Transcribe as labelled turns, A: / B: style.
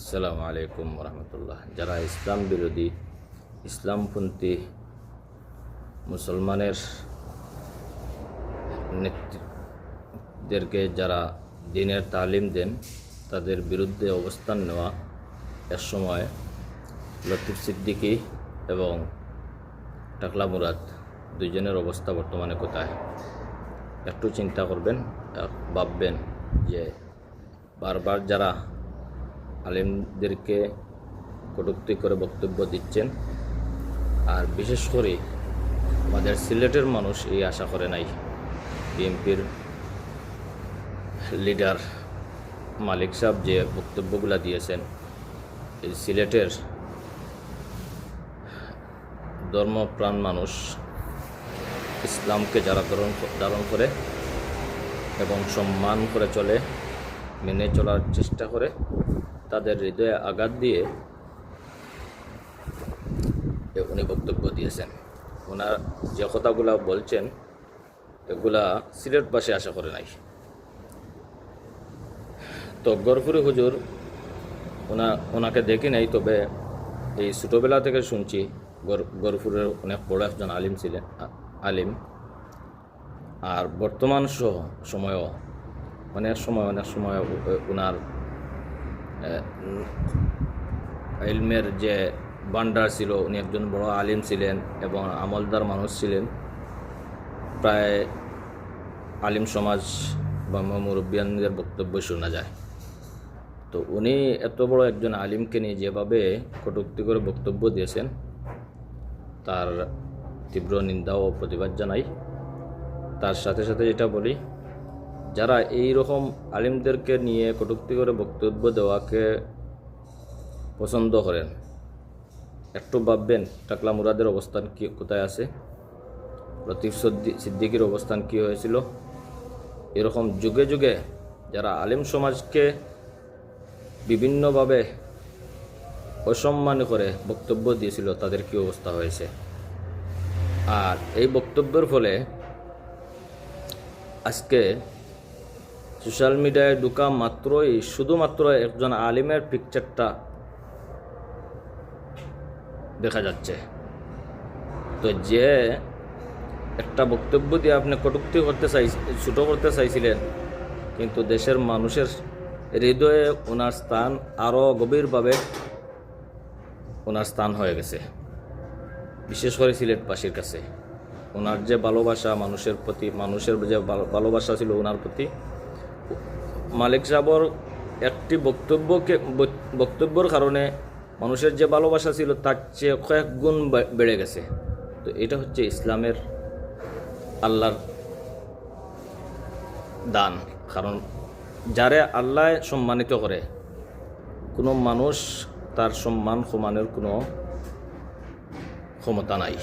A: আসসালামু আলাইকুম রহমতুল্লাহ। যারা ইসলাম বিরোধী, ইসলামপন্থী মুসলমানের নেতৃত্বদেরকে যারা দ্বীনের তালিম দেন, তাদের বিরুদ্ধে অবস্থান নেওয়া এর সময় লতিফ সিদ্দিকী এবং টাকলা মুরাদ দুইজনের অবস্থা বর্তমানে কোথায়? একটু চিন্তা করবেন, ভাববেন যে বারবার যারা আলেমদেরকে কটূক্তি করে বক্তব্য দিচ্ছেন, আর বিশেষ করে আমাদের সিলেটের মানুষ এই আশা করে নাই বিএনপির লিডার মালিক সাহেব যে বক্তব্যগুলো দিয়েছেন, এই সিলেটের ধর্মপ্রাণ মানুষ ইসলামকে যারা ধারণ করে এবং সম্মান করে চলে, মেনে চলার চেষ্টা করে, তাদের হৃদয়ে আঘাত দিয়ে উনি বক্তব্য দিয়েছেন। ওনার যে কথাগুলো বলছেন এগুলা সিলেটবাসী আশা করে নাই। তো গরপুরি হুজুর ওনাকে দেখি নাই, তবে এই ছোটোবেলা থেকে শুনছি গরপুরের অনেক বড় একজন আলিম, আর বর্তমান সময়ও অনেক সময় ওনার ইলমের যে ভান্ডার ছিল, উনি একজন বড় আলিম ছিলেন এবং আমলদার মানুষ ছিলেন। প্রায় আলিম সমাজ বা মুরব্বিয়ানদের বক্তব্য শোনা যায়। তো উনি এত বড় একজন আলিমকে নিয়ে যেভাবে কটূক্তি করে বক্তব্য দিয়েছেন, তার তীব্র নিন্দা ও প্রতিবাদ জানাই। তার সাথে সাথে যেটা বলি, যারা এই রকম আলিমদেরকে নিয়ে কটূক্তি করে বক্তব্য দেওয়াকে পছন্দ করেন, একটু ভাববেন টাকলা মুরাদের অবস্থান কোথায় আছে, লতিফ সিদ্দিকীর অবস্থান কী হয়েছিল। এরকম যুগে যুগে যারা আলিম সমাজকে বিভিন্নভাবে অসম্মান করে বক্তব্য দিয়েছিল, তাদের কী অবস্থা হয়েছে। আর এই বক্তব্যের ফলে আজকে সোশ্যাল মিডিয়ায় ঢোকা মাত্রই শুধুমাত্র একজন আলিমের পিকচারটা দেখা যাচ্ছে। তো যে একটা বক্তব্য দিয়ে আপনি কটূক্তি ছোটো করতে চাইছিলেন, কিন্তু দেশের মানুষের হৃদয়ে ওনার স্থান আরও গভীরভাবে ওনার স্থান হয়ে গেছে। বিশেষ করে সিলেটবাসীর কাছে ওনার যে ভালোবাসা, মানুষের প্রতি মানুষের যে ভালোবাসা ছিল ওনার প্রতি, মালিক সাহেবর একটি বক্তব্যের কারণে মানুষের যে ভালোবাসা ছিল তার চেয়ে কয়েক গুণ বেড়ে গেছে। তো এটা হচ্ছে ইসলামের আল্লাহর দান। কারণ যারে আল্লাহ সম্মানিত করে, কোনো মানুষ তার সম্মান কমানোর কোনো ক্ষমতা নাই।